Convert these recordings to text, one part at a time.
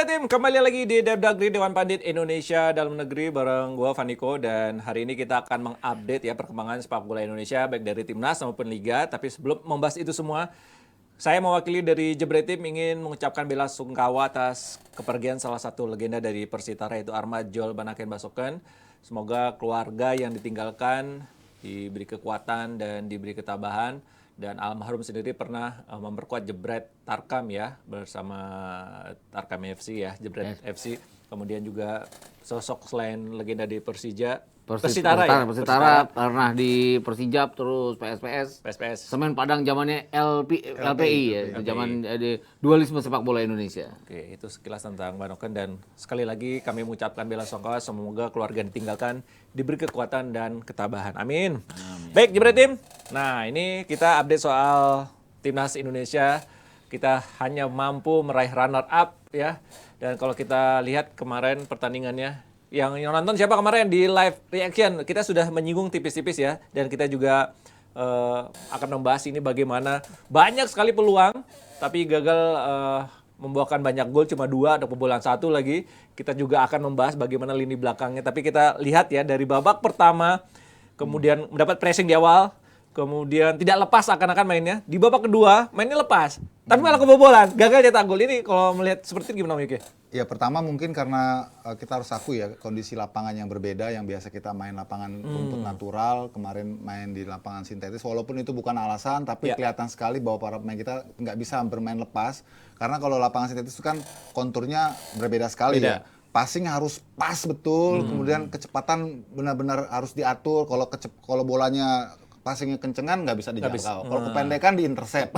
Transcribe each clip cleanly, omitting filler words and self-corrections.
Tim, kembali lagi di Depdagri Dewan Pandit Indonesia Dalam Negeri bareng gua Vaniko, dan hari ini kita akan mengupdate ya perkembangan sepak bola Indonesia baik dari timnas maupun liga. Tapi sebelum membahas itu semua, saya mewakili dari Jebret Tim ingin mengucapkan bela sungkawa atas kepergian salah satu legenda dari Persitara, yaitu Ahmad Jol Banaken Basoken. Semoga keluarga yang ditinggalkan diberi kekuatan dan diberi ketabahan. Dan almarhum sendiri pernah memperkuat Jebret Tarkam ya, bersama Tarkam FC ya, Jebret FC. Kemudian juga sosok selain legenda di Persija, Persitara pernah di Persijap, terus PSPS. Semen Padang zamannya LPI ya, itu zaman dualisme sepak bola Indonesia. Oke, itu sekilas tentang Banoken, dan sekali lagi kami mengucapkan bela sungkawa, semoga keluarga yang ditinggalkan diberi kekuatan dan ketabahan. Amin. Baik, Jebret Tim. Nah, ini kita update soal timnas Indonesia. Kita hanya mampu meraih runner up ya. Dan kalau kita lihat kemarin pertandingannya, yang nonton siapa kemarin di live reaction, kita sudah menyinggung tipis-tipis ya, dan kita juga akan membahas ini bagaimana banyak sekali peluang tapi gagal membuahkan banyak gol, cuma 2, ada kebobolan 1 lagi. Kita juga akan membahas bagaimana lini belakangnya, tapi kita lihat ya dari babak pertama kemudian mendapat pressing di awal, kemudian tidak lepas akan-akan mainnya. Di babak kedua mainnya lepas, tapi malah kebobolan, gagal cetak gol. Ini kalau melihat seperti itu gimana Miki? Ya pertama mungkin karena kita harus akui ya kondisi lapangan yang berbeda. Yang biasa kita main lapangan rumput natural, kemarin main di lapangan sintetis. Walaupun itu bukan alasan, tapi kelihatan sekali bahwa para pemain kita nggak bisa bermain lepas. Karena kalau lapangan sintetis itu kan konturnya berbeda sekali ya. Passing harus pas betul, kemudian kecepatan benar-benar harus diatur. Kalau bolanya passingnya kencengan nggak bisa dijangkau. Kalau kependekan diintercept.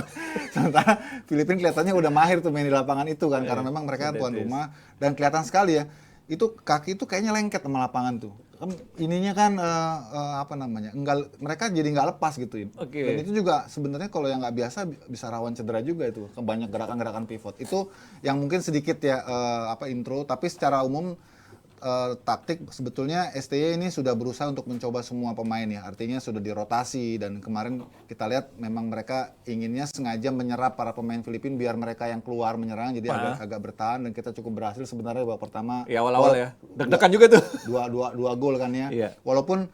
Sementara Filipina kelihatannya udah mahir tuh main di lapangan itu kan, karena memang mereka tuan rumah, dan kelihatan sekali ya. Itu kaki itu kayaknya lengket sama lapangan tuh. Kan ininya kan mereka jadi nggak lepas gitu. Dan itu juga sebenarnya kalau yang nggak biasa bisa rawan cedera juga itu. Banyak gerakan-gerakan pivot. Itu yang mungkin sedikit ya intro, tapi secara umum taktik sebetulnya STY ini sudah berusaha untuk mencoba semua pemain ya, artinya sudah dirotasi, dan kemarin kita lihat memang mereka inginnya sengaja menyerap para pemain Filipina biar mereka yang keluar menyerang, jadi agak bertahan, dan kita cukup berhasil sebenarnya babak pertama. Ya awal-awal ya, deg-degan juga tuh. Dua gol kan ya. Walaupun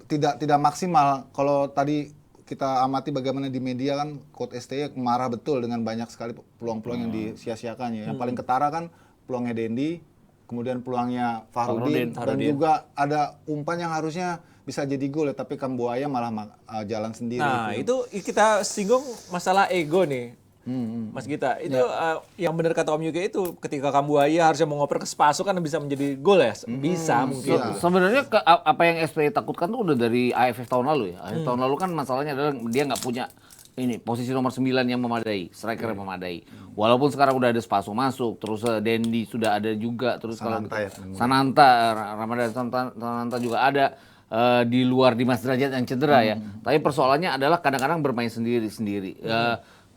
tidak maksimal. Kalau tadi kita amati bagaimana di media kan, coach STY marah betul dengan banyak sekali peluang-peluang yang disia-siakan ya. Yang paling ketara kan peluangnya Dendi, kemudian peluangnya Fahrudin, dan juga ada umpan yang harusnya bisa jadi gol ya, tapi Kambuaya malah jalan sendiri. Nah, itu kita singgung masalah ego nih, Mas Gita. Itu yang benar kata Om Yuki itu, ketika Kambuaya harusnya mengoper ke Spaso kan bisa menjadi gol ya? Bisa mungkin. Sebenarnya apa yang SPY takutkan tuh udah dari AFF tahun lalu ya. AFF tahun lalu kan masalahnya adalah dia nggak punya posisi nomor 9 yang memadai, striker yang memadai. Walaupun sekarang udah ada Spaso masuk, terus Dendi sudah ada juga, terus Sananta, Ramadan Sananta juga ada, di luar Dimas Derajat yang cedera ya. Tapi persoalannya adalah kadang-kadang bermain sendiri-sendiri.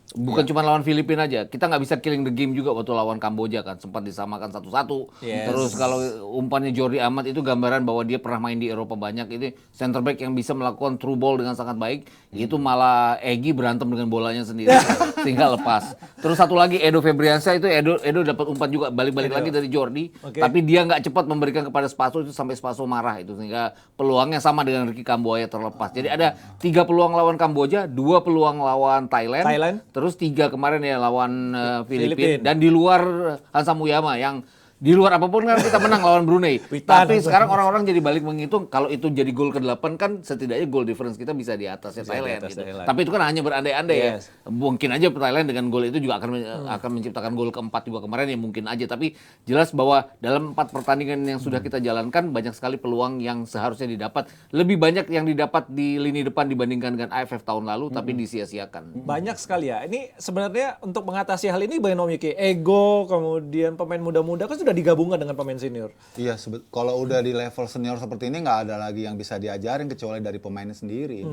Bukan cuma lawan Filipina aja, kita nggak bisa killing the game juga waktu lawan Kamboja kan, sempat disamakan 1-1. Terus kalau umpannya Jordi Amat itu gambaran bahwa dia pernah main di Eropa banyak, itu center back yang bisa melakukan through ball dengan sangat baik. Itu malah Egy berantem dengan bolanya sendiri sehingga lepas. Terus satu lagi Edo Febriansyah, itu Edo dapat umpan juga balik lagi dari Jordi, tapi dia nggak cepat memberikan kepada Spaso, itu sampai Spaso marah itu, sehingga peluangnya sama dengan Ricky Kambuaya terlepas. Jadi ada 3 peluang lawan Kamboja, 2 peluang lawan Thailand. Terus 3 kemarin ya lawan Filipina, dan di luar Hansa Muyama yang di luar apapun kan kita menang lawan Brunei. Tapi sekarang orang-orang jadi balik menghitung, kalau itu jadi gol ke-8 kan setidaknya goal difference kita bisa di atasnya Thailand gitu. Tapi itu kan hanya berandai-andai ya. Mungkin aja Thailand dengan gol itu juga akan menciptakan gol ke-4 juga kemarin ya, mungkin aja. Tapi jelas bahwa dalam 4 pertandingan yang sudah kita jalankan, banyak sekali peluang yang seharusnya didapat. Lebih banyak yang didapat di lini depan dibandingkan dengan AFF tahun lalu, tapi disia-siakan. Banyak sekali ya. Ini sebenarnya untuk mengatasi hal ini bagaimana Om Yuki? Ego, kemudian pemain muda-muda kan sudah digabungkan dengan pemain senior. Iya, kalau udah di level senior seperti ini nggak ada lagi yang bisa diajarin kecuali dari pemainnya sendiri.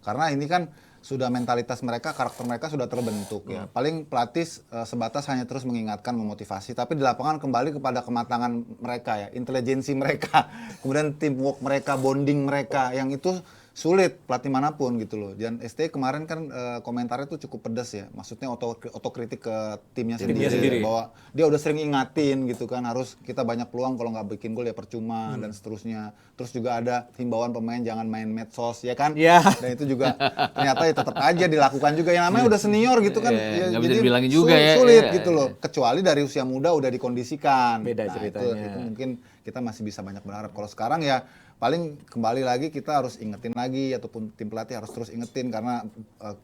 Karena ini kan sudah mentalitas mereka, karakter mereka sudah terbentuk ya. Paling pelatih sebatas hanya terus mengingatkan, memotivasi, tapi di lapangan kembali kepada kematangan mereka ya, intelijensi mereka, kemudian teamwork mereka, bonding mereka, yang itu sulit pelatih manapun gitu loh. Dan ST kemarin kan komentarnya tuh cukup pedas ya. Maksudnya otokritik ke timnya sendiri bahwa dia udah sering ingatin gitu kan, harus kita banyak peluang, kalau nggak bikin gol ya percuma dan seterusnya. Terus juga ada himbauan pemain jangan main medsos ya kan. Iya. Dan itu juga ternyata ya tetap aja dilakukan juga, yang namanya udah senior gitu kan. Ya, nggak bisa jadi dibilangin juga ya. sulit Iya, gitu loh. Kecuali dari usia muda udah dikondisikan. Beda Nah, ceritanya. itu mungkin kita masih bisa banyak berharap. Kalau sekarang ya paling kembali lagi kita harus ingetin lagi, ataupun tim pelatih harus terus ingetin, karena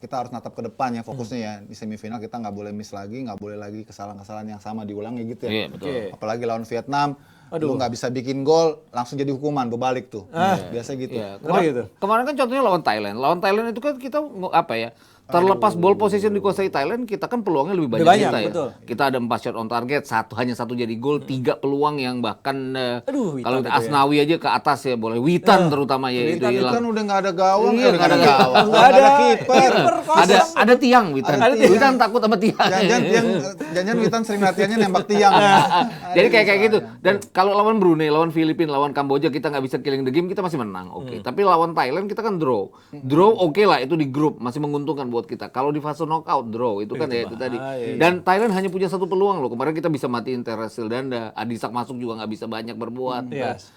kita harus natap ke depan ya fokusnya ya. Di semifinal kita nggak boleh miss lagi, nggak boleh lagi kesalahan-kesalahan yang sama diulangi gitu ya. Iya, betul. Oke. Apalagi lawan Vietnam, lu nggak bisa bikin gol langsung jadi hukuman berbalik tuh. Biasa gitu. Iya. Kenapa gitu? Kemarin kan contohnya lawan Thailand. Lawan Thailand itu kan kita apa ya? Terlepas ball position dikuasai Thailand, kita kan peluangnya lebih banyak, banyak, kita ya. betul. Kita ada 4 shot on target, hanya satu jadi gol, 3 peluang yang bahkan Aduh, Witan kalau itu ya. Asnawi aja ke atas ya boleh. Witan terutama ya itu Witan itu hilang. kan udah nggak ada gawang, Iya, nggak ada nggak gawang, nggak ada kiper. Ada tiang Witan. Ada tiang. Witan takut sama tiang. Jangan Witan sering latihannya nembak tiang. Jadi kayak gitu. Dan kalau lawan Brunei, lawan Filipina, lawan Kamboja kita nggak bisa killing the game, kita masih menang. Oke. Tapi lawan Thailand kita kan draw. Draw oke lah, itu di grup masih menguntungkan buat kita. Kalau di fase knockout draw itu kan ya itu tadi. Dan Thailand hanya punya 1 peluang loh. Kemarin kita bisa matiin Teres Sildanda, Adisak masuk juga nggak bisa banyak berbuat. Yes.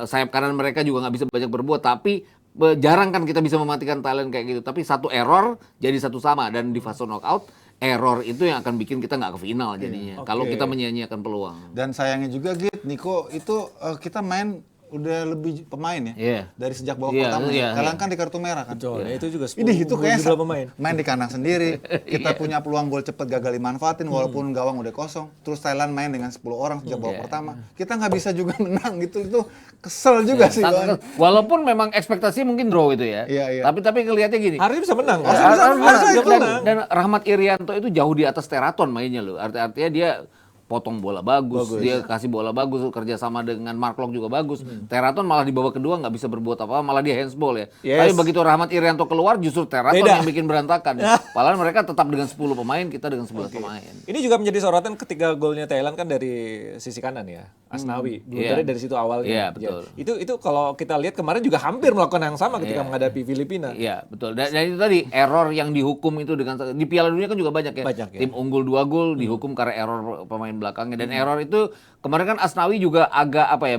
Sayap kanan mereka juga nggak bisa banyak berbuat. Tapi jarang kan kita bisa mematikan Thailand kayak gitu. Tapi 1 error jadi 1 sama, dan di fase knockout error itu yang akan bikin kita nggak ke final jadinya. Kalau kita menyia-nyiakan peluang. Dan sayangnya juga Git, Niko, itu kita main udah lebih pemain ya. Iya. Dari sejak babak Iya, pertama. iya, Thailand kan di kartu merah kan. Betul. Ya, itu juga 10 Ini itu kayak jumlah pemain. main di kandang sendiri. Kita punya peluang gol cepet gagal dimanfaatin walaupun gawang udah kosong. Terus Thailand main dengan 10 orang sejak babak pertama. Kita nggak bisa juga menang gitu. Itu kesel juga sih. Bang. Walaupun memang ekspektasi mungkin draw itu ya. Iya, iya. Tapi kelihatannya gini. Harusnya bisa menang. Harusnya bisa menang. Dan Rahmat Irianto itu jauh di atas Teraton mainnya loh. Artinya dia potong bola bagus, dia kasih bola bagus, kerjasama dengan Mark Locke juga bagus. Teraton malah di babak kedua nggak bisa berbuat apa, malah dia handsball ya. Yes. Tapi begitu Rahmat Irianto keluar, justru Teraton Beda. yang bikin berantakan. Padahal mereka tetap dengan 10 pemain, kita dengan 11 pemain. Ini juga menjadi sorotan ketika golnya Thailand kan dari sisi kanan ya, Asnawi. Blunder dari situ awalnya. Iya, betul. Itu kalau kita lihat kemarin juga hampir melakukan yang sama ketika menghadapi Filipina. Iya, betul. Dan itu tadi error yang dihukum itu dengan di Piala Dunia kan juga banyak ya. Banyak, ya. Tim unggul 2 gol dihukum karena error pemain belakangnya, dan error itu kemarin kan Asnawi juga agak apa ya,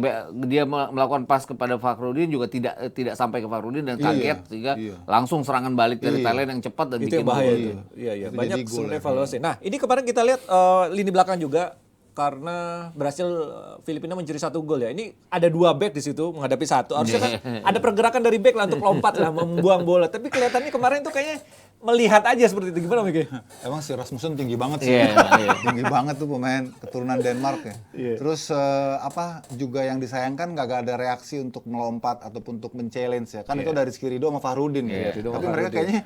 dia melakukan pas kepada Fakhrudin juga tidak sampai ke Fakhrudin dan kaget sehingga langsung serangan balik dari Thailand yang cepat dan Itu bikin yang bahaya gol. itu. Iya, iya. Itu Banyak jadi gol sebenarnya ya. evaluasi. Nah, ini kemarin kita lihat lini belakang juga karena berhasil Filipina mencuri 1 gol ya. Ini ada 2 back di situ menghadapi 1. Harusnya kan ada pergerakan dari back lah untuk lompat lah membuang bola. Tapi kelihatannya kemarin tuh kayaknya melihat aja seperti itu. Gimana Miki? Emang si Rasmussen tinggi banget sih. Iya, iya. Tinggi banget tuh pemain keturunan Denmark ya. Terus apa juga yang disayangkan gak ada reaksi untuk melompat ataupun untuk men-challenge ya. Kan itu dari Rizky Ridho sama Fahrudin ya. Tapi mereka kayaknya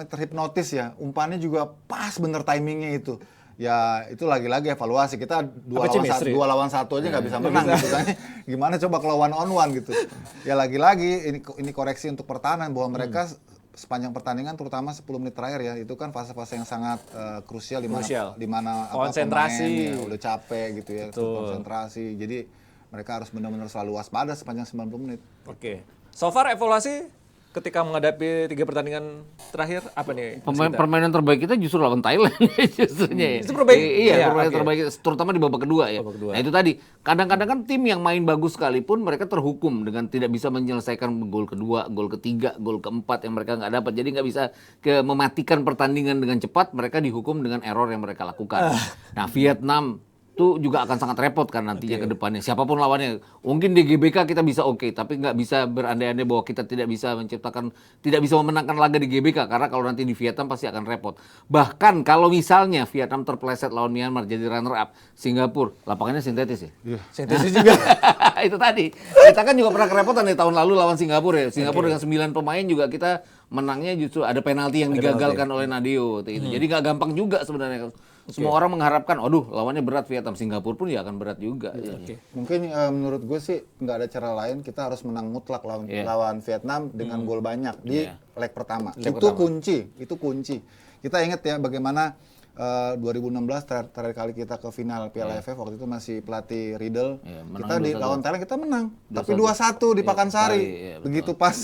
terhipnotis ya. Umpannya juga pas bener timingnya itu. Ya itu lagi-lagi evaluasi, kita dua lawan satu aja nggak bisa menang gitu kan. Gimana coba kalau one on one gitu. Ya lagi-lagi ini koreksi untuk pertahanan bahwa mereka sepanjang pertandingan terutama 10 menit terakhir ya, itu kan fase-fase yang sangat krusial di mana konsentrasi pemain, ya, udah capek gitu ya, konsentrasi. Jadi mereka harus benar-benar selalu waspada sepanjang 90 menit. Oke. So far evaluasi ketika menghadapi 3 pertandingan terakhir apa nih? Permainan terbaik kita justru lawan Thailand justrunya. Itu terbaik? Iya, permainan terbaik terutama di babak kedua ya. Babak kedua. Nah itu tadi, kadang-kadang kan tim yang main bagus sekalipun mereka terhukum dengan tidak bisa menyelesaikan gol kedua, gol ketiga, gol keempat yang mereka nggak dapat. Jadi nggak bisa mematikan pertandingan dengan cepat, mereka dihukum dengan error yang mereka lakukan. Nah Vietnam itu juga akan sangat repot kan nantinya ke depannya. Siapapun lawannya. Mungkin di GBK kita bisa tapi nggak bisa berandai-andai bahwa kita tidak bisa memenangkan laga di GBK, karena kalau nanti di Vietnam pasti akan repot. Bahkan kalau misalnya Vietnam terpleset lawan Myanmar jadi runner up, Singapura lapangannya sintetis ya. Sintesis juga. Itu tadi. Kita kan juga pernah kerepotan di tahun lalu lawan Singapura ya. Singapura dengan 9 pemain juga kita menangnya justru ada penalti yang digagalkan oleh Nadeo itu. Jadi nggak gampang juga sebenarnya. Semua orang mengharapkan, aduh lawannya berat Vietnam, Singapura pun ya akan berat juga. Mungkin menurut gue sih nggak ada cara lain, kita harus menang mutlak lawan Vietnam dengan gol banyak di leg pertama. Itu kunci. Kita ingat ya bagaimana 2016 terakhir kali kita ke final Piala AFF, waktu itu masih pelatih Riedel. Menang Kita di 2-1. lawan Thailand kita menang, tapi 2-1 di Pakansari. iya, betul. Begitu pas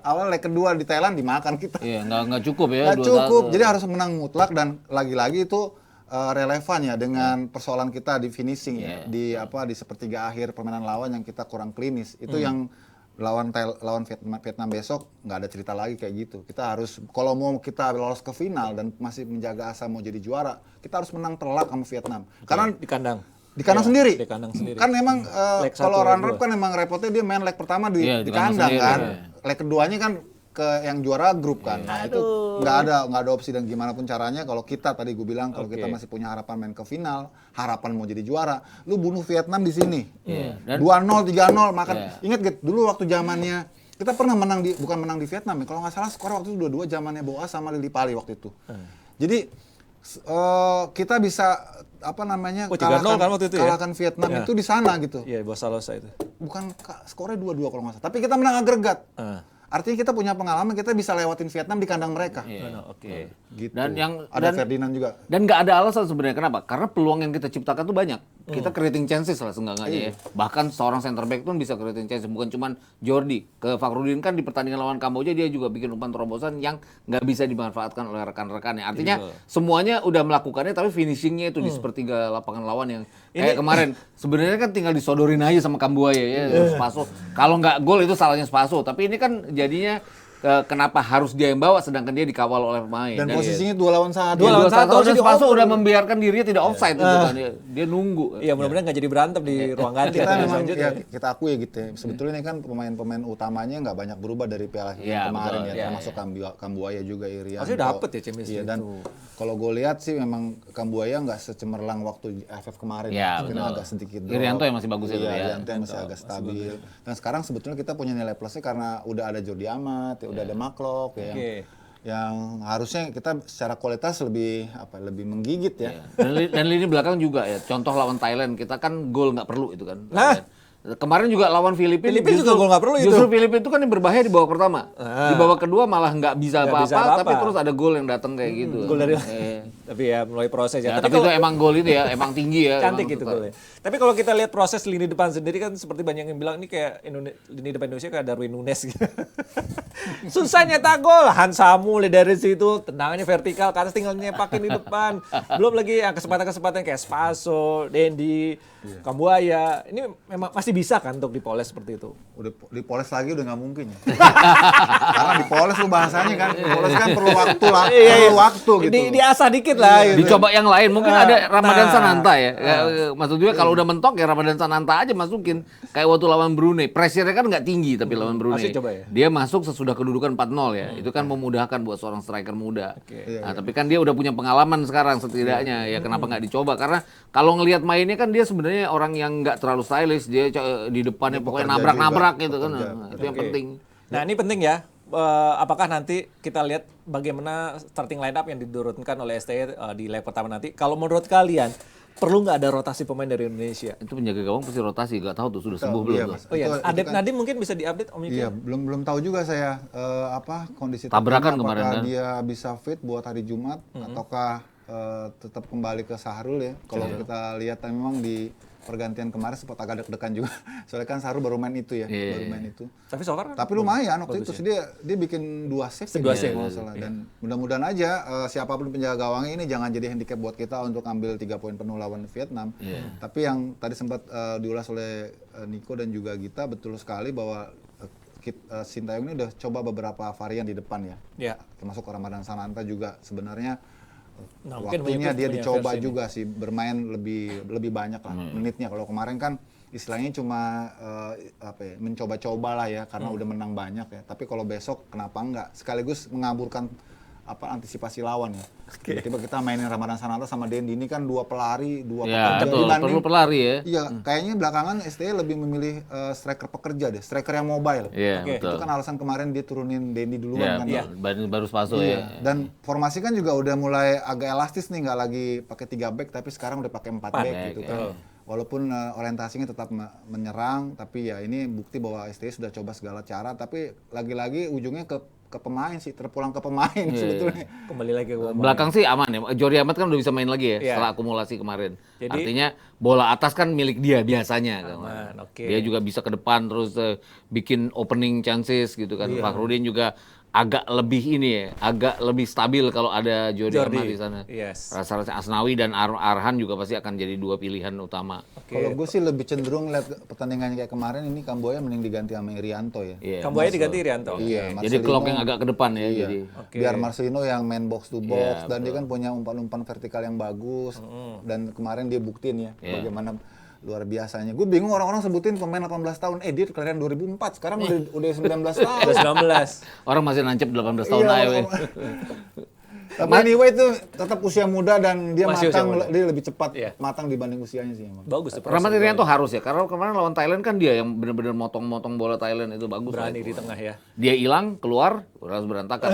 awal leg kedua di Thailand dimakan kita. Iya, nggak cukup ya. Nggak 2-1. cukup, jadi harus menang mutlak dan lagi-lagi itu relevan ya dengan persoalan kita di finishing ya, di sepertiga akhir permainan lawan yang kita kurang klinis. Itu yang lawan Vietnam besok nggak ada cerita lagi kayak gitu. Kita harus kalau mau kita lolos ke final dan masih menjaga asa mau jadi juara, kita harus menang telak sama Vietnam. Karena Di kandang. di kandang Iya, sendiri. di kandang sendiri. Kan emang Leg kalau satu, leg runner up dua. kan emang repotnya dia main leg pertama di Iya, di kandang kandang kan. sendiri, Leg keduanya kan ke yang juara grup kan. Nah, itu nggak ada opsi dan gimana pun caranya kalau kita tadi gue bilang kalau kita masih punya harapan main ke final, harapan mau jadi juara, lu bunuh Vietnam di sini. Dan- 2-0, 3-0 makan. Ingat gitu dulu waktu zamannya kita pernah bukan menang di Vietnam ya. Kalau nggak salah skor waktu itu 2-2 zamannya Boas sama Lili Pali waktu itu. Jadi kita bisa Oh, 3-0 kan waktu itu ya? kalahkan Vietnam Ya. itu di sana gitu. Iya, Bos Salosa itu. Bukan skornya 2-2 kalau nggak salah. Tapi kita menang agregat. Artinya kita punya pengalaman, kita bisa lewatin Vietnam di kandang mereka. Oke. Gitu. Dan yang- ada dan- Ferdinand juga. Dan nggak ada alasan sebenarnya kenapa? Karena peluang yang kita ciptakan tuh banyak. Kita creating chances lah seenggak-enggaknya ya. Bahkan seorang center back pun bisa creating chances. Bukan cuma Jordi. Ke Fakhrudin kan di pertandingan lawan Kamboja dia juga bikin umpan terobosan yang nggak bisa dimanfaatkan oleh rekan-rekannya. Artinya semuanya udah melakukannya tapi finishingnya itu di sepertiga lapangan lawan yang kayak kemarin. Sebenarnya kan tinggal disodorin aja sama Kambuaya ya. Spaso. Kalau nggak gol itu salahnya Spaso. Tapi ini kan jadinya kenapa harus dia yang bawa sedangkan dia dikawal oleh pemain. Dan posisinya 2 lawan 1. Dua lawan satu, dan harusnya Spaso dioper. udah membiarkan dirinya tidak offside itu kan. Dia nunggu. Iya, mudah-mudahan nggak jadi berantem di ruang ganti Kita atau memang selanjutnya. kita akui ya gitu ya. Sebetulnya ini kan pemain-pemain utamanya nggak banyak berubah dari Piala Iya, kemarin betul. ya, termasuk Kambuaya juga Irian. Harusnya dapet ya chemistry Iya, dan itu. kalau gue lihat sih memang Kambuaya nggak secemerlang waktu AFF kemarin. Iya, Mungkin betul. agak sedikit drop. Irianto yang masih bagus itu Iya, ya. Irianto yang masih agak stabil. Dan sekarang sebetulnya kita punya nilai plusnya karena udah ada Jordi Amat, ya, udah ada Maklok ya. Oke. Yang harusnya kita secara kualitas lebih menggigit ya. Dan lini belakang juga ya. Contoh lawan Thailand kita kan gol nggak perlu itu kan. Nah. Kemarin juga lawan Filipina. Filipina juga gol nggak perlu itu. Justru Filipina itu kan yang berbahaya di babak pertama. Di babak kedua malah nggak bisa Nggak bisa apa-apa, apa-apa. tapi terus ada gol yang datang kayak gitu. Gol dari Eh. tapi ya melalui proses ya. Ya, tapi itu emang gol itu ya, emang tinggi ya. Cantik emang gitu suka. golnya. Tapi kalau kita lihat proses lini depan sendiri kan seperti banyak yang bilang ini kayak lini depan Indonesia kayak Darwin Nunes gitu. Susah nyetak gol. Han Samuel dari situ tendangannya vertikal ke atas tinggal nyepakin di depan. Belum lagi yang kesempatan-kesempatan kayak Spaso, Dendi, Kambuaya. Ini memang masih bisa kan untuk dipoles seperti itu. Udah dipoles lagi udah nggak mungkin ya. Karena dipoles lu bahasanya kan, dipoles kan perlu waktu lah, perlu waktu gitu. Diasah dikit lah gitu. Dicoba yang lain, mungkin ada Ramadan nah. Sananta ya. Maksud gue kalau udah mentok ya Ramadan Sananta aja masukin. Kayak waktu lawan Brunei, pressure-nya kan nggak tinggi tapi lawan Brunei. Masih coba ya? Dia masuk sesudah kedudukan 4-0 ya. Itu kan memudahkan buat seorang striker muda. Oke. Nah, tapi kan dia udah punya pengalaman sekarang setidaknya. Ya kenapa nggak dicoba? Karena kalau ngelihat mainnya kan dia sebenarnya orang yang nggak terlalu stylish. Dia di depannya Dia pokoknya pekerja nabrak-nabrak juga, gitu kan. pekerja. Nah, itu yang penting. Nah ini penting ya. Apakah nanti kita lihat bagaimana starting line up yang diturunkan oleh STY di leg pertama nanti? Kalau menurut kalian perlu nggak ada rotasi pemain dari Indonesia? Itu penjaga gawang pasti rotasi, nggak tahu tuh sudah sembuh belum Iya, tuh. Mas. Oh iya, Itu Adep kan- Nadim mungkin bisa diupdate Om Yuki? Iya, belum tahu juga saya kondisi Tabrakan terkini, kemarin apakah kan? dia bisa fit buat hari Jumat ataukah tetap kembali ke Sahrul ya. Kalau kita lihat memang di pergantian kemarin sempat agak deg-degan juga. Soalnya kan Sahrul baru main itu ya, baru main itu. Tapi so far kan Tapi lumayan waktu itu sih dia bikin 2 save. Dua ya, save, kalau nggak salah. Dan mudah-mudahan aja siapapun penjaga gawangnya ini jangan jadi handicap buat kita untuk ambil 3 poin penuh lawan Vietnam. Tapi yang tadi sempat diulas oleh Niko dan juga Gita betul sekali bahwa Sintayong ini udah coba beberapa varian di depan ya. Ya. Termasuk Ramadan Sananta juga sebenarnya Nah, mungkin waktunya Yuki dia punya dicoba versi ini. juga sih bermain lebih banyak lah menitnya. Kalau kemarin kan istilahnya cuma mencoba-coba lah ya karena udah menang banyak ya. Tapi kalau besok kenapa enggak? Sekaligus mengaburkan antisipasi lawan ya. Tiba-tiba kita mainin Ramadan Sananta sama Dendi ini kan 2 pelari, 2 Ya, pekerja. betul. Dibanding- Perlu pelari ya. Iya, kayaknya belakangan STY lebih memilih striker pekerja deh, striker yang mobile. Iya, Oke. betul. Itu kan alasan kemarin dia turunin Dendi duluan Iya, kan. baru Spaso Iya. ya. Dan formasi kan juga udah mulai agak elastis nih, nggak lagi pakai 3 back tapi sekarang udah pakai 4 back back, gitu ya. kan. Walaupun orientasinya tetap menyerang, tapi ya ini bukti bahwa STY sudah coba segala cara, tapi lagi-lagi ujungnya ke ke pemain sih, terpulang ke pemain sebetulnya. Kembali lagi ke pemain. Belakang sih aman ya. Jori Amat kan udah bisa main lagi ya Iya. setelah akumulasi kemarin. Jadi- Artinya bola atas kan milik dia biasanya. Aman, oke. Dia juga bisa ke depan terus bikin opening chances gitu kan. Fakhrudin juga agak lebih ini ya, agak lebih stabil kalau ada Jori Amat di sana. Yes. Rasa-rasa Asnawi dan Arhan juga pasti akan jadi dua pilihan utama. Kalau gue sih lebih cenderung lihat pertandingan kayak kemarin ini Kamboya mending diganti sama Irianto ya. Iya. Kamboya diganti Irianto. Iya, Jadi clock yang agak ke depan ya. Iya. Jadi Biar Marcelino yang main box to box Iya, dan dia kan punya umpan-umpan vertikal yang bagus dan kemarin dia buktiin ya bagaimana luar biasanya. Gue bingung orang-orang sebutin pemain 18 tahun. Dia kelahiran 2004, sekarang udah 19 tahun. Udah 19. orang masih nancep 18 tahun Iya, aja. weh. Tapi anyway itu tetap usia muda dan dia Masih usia matang, muda. dia lebih cepat Iya. matang dibanding usianya sih emang. Bagus tuh. Rahmat Irianto harus ya, karena kemarin lawan Thailand kan dia yang benar-benar motong-motong bola Thailand itu bagus. Berani lah di itu. tengah ya. Dia hilang, keluar, harus berantakan.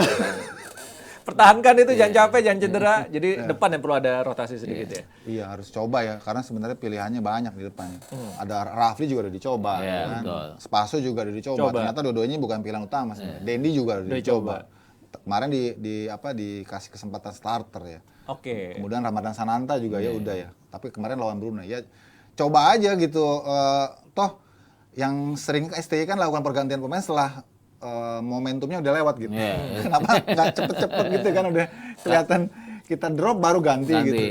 Pertahankan itu, jangan capek, jangan cedera. Jadi depan yang perlu ada rotasi sedikit ya. Iya harus coba ya, karena sebenarnya pilihannya banyak di depannya. Ada Rafli juga udah dicoba, Iya, ya kan? betul. Spaso juga udah dicoba. Coba. Ternyata dua-duanya bukan pilihan utama sebenarnya. Dendi juga udah dicoba. Kemarin dikasih kesempatan starter ya. Oke. Kemudian Ramadan Sananta juga ya udah ya. Tapi kemarin lawan Brunei ya coba aja gitu. Toh yang sering STY kan lakukan pergantian pemain setelah momentumnya udah lewat gitu. Iya. Kenapa nggak cepet-cepet gitu kan udah kelihatan kita drop baru ganti gitu.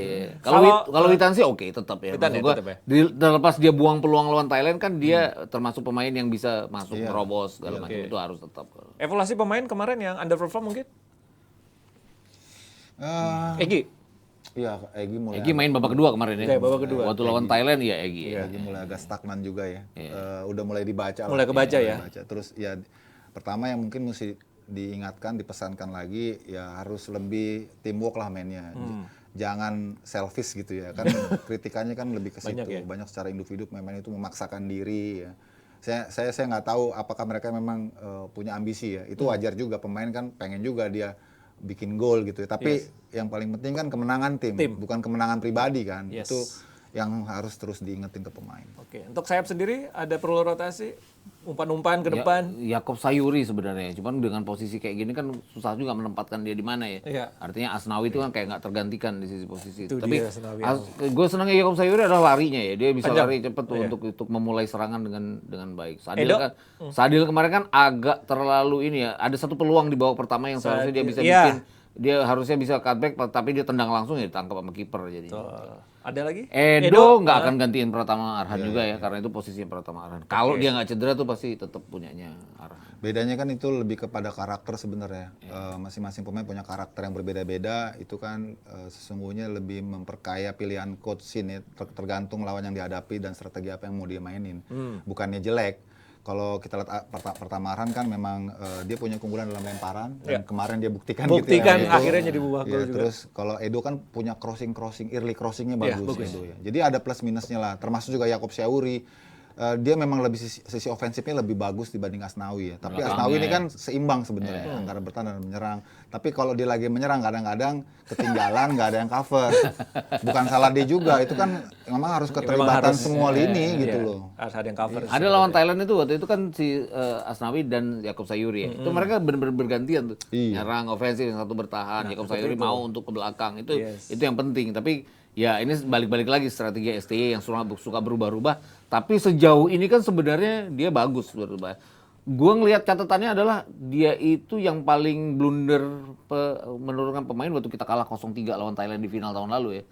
Kalau Witan sih oke tetap ya. Witan Maksud ya, gua, tetap ya. terlepas dia buang peluang lawan Thailand kan dia termasuk pemain yang bisa masuk merobos segala macam itu harus tetap. Evaluasi pemain kemarin yang underperform mungkin? Egi. Iya, Egy Egi main babak kedua kemarin ya. Oke, babak kedua. Waktu lawan Thailand ya Egi. mulai agak stagnan juga ya. Udah mulai dibaca lah. Mulai kebaca ya. Dibaca. Terus ya pertama yang mungkin mesti diingatkan, dipesankan lagi ya harus lebih teamwork lah mainnya. Jangan selfish gitu ya. Kan kritikannya kan lebih ke situ. Banyak secara individu pemain itu memaksakan diri ya. Saya nggak tahu apakah mereka memang punya ambisi ya. Itu wajar juga, pemain kan pengen juga dia bikin gol gitu ya. Tapi yang paling penting kan kemenangan tim, bukan kemenangan pribadi kan. Yes. Itu yang harus terus diingetin ke pemain. Oke. Untuk sayap sendiri ada perlu rotasi? Umpan-umpan ke depan? Yakob Sayuri sebenarnya, cuman dengan posisi kayak gini kan susah juga menempatkan dia di mana ya. Iya. Artinya Asnawi itu kan kayak nggak tergantikan di sisi posisi. Itu Tapi dia, Asnawi. gue senangnya Yakob Sayuri adalah larinya ya, dia bisa Panjang. lari cepet tuh Iya. untuk memulai serangan dengan baik. Sadil Edo? kan, Sadil kemarin kan agak terlalu ini ya. Ada satu peluang di babak pertama yang seharusnya dia bisa Iya. bikin, dia harusnya bisa cutback, tapi dia tendang langsung ya ditangkap sama kiper jadi. Ada lagi? Edo nggak akan gantiin Pratama Arhan juga ya, karena itu posisi Pratama Arhan. Kalau dia nggak cedera tuh pasti tetap punyanya Arhan. Bedanya kan itu lebih kepada karakter sebenarnya. Masing-masing pemain punya karakter yang berbeda-beda. Itu kan sesungguhnya lebih memperkaya pilihan coach ini tergantung lawan yang dihadapi dan strategi apa yang mau dia mainin. Bukannya jelek. Kalau kita lihat Pratama Arhan kan memang dia punya keunggulan dalam lemparan dan kemarin dia buktikan gitu ya. Akhirnya jadi buah gol juga. Terus kalau Edo kan punya early crossingnya bagus Edo ya. Jadi ada plus minusnya lah. Termasuk juga Yakob Syauri. Dia memang lebih sisi ofensifnya lebih bagus dibanding Asnawi ya. Tapi Asnawi ini kan seimbang sebenarnya antara bertahan dan menyerang. Tapi kalau dia lagi menyerang kadang-kadang ketinggalan, nggak ada yang cover. Bukan salah dia juga, itu kan memang harus keterlibatan semua lini gitu loh. Harus ada yang cover. Ada lawan Thailand itu waktu itu kan si Asnawi dan Yakob Sayuri ya. Itu mereka benar-benar bergantian tuh. Nyerang ofensif, yang satu bertahan. Yakob Sayuri mau untuk ke belakang. Itu yang penting. Tapi ya ini balik-balik lagi strategi STY yang suka berubah-ubah. Tapi sejauh ini kan sebenarnya dia bagus berubah. Gue ngelihat catatannya adalah dia itu yang paling blunder menurunkan pemain waktu kita kalah 0-3 lawan Thailand di final tahun lalu ya.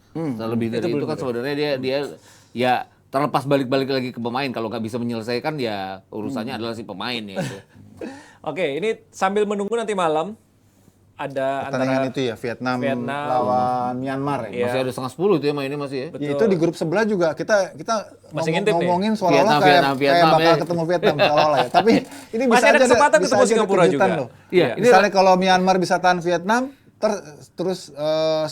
Lebih dari itu kan sebenarnya dia ya terlepas balik-balik lagi ke pemain, kalau nggak bisa menyelesaikan ya urusannya adalah si pemain ya. Oke, ini sambil menunggu nanti malam ada Pertandingan antara itu ya Vietnam lawan Myanmar ya. Masih ada 9:30 tuh ya mainnya masih ya. Ya, itu di grup sebelah juga kita Masih ngintip nih. ngomongin seolah-olah kayak Vietnam bakal ya. ketemu Vietnam seolah-olah ya. Tapi ini bisa Masih ada aja kesempatan bisa ketemu aja Singapura kejutan juga. loh. Iya, Misalnya kalau Myanmar bisa tahan Vietnam, terus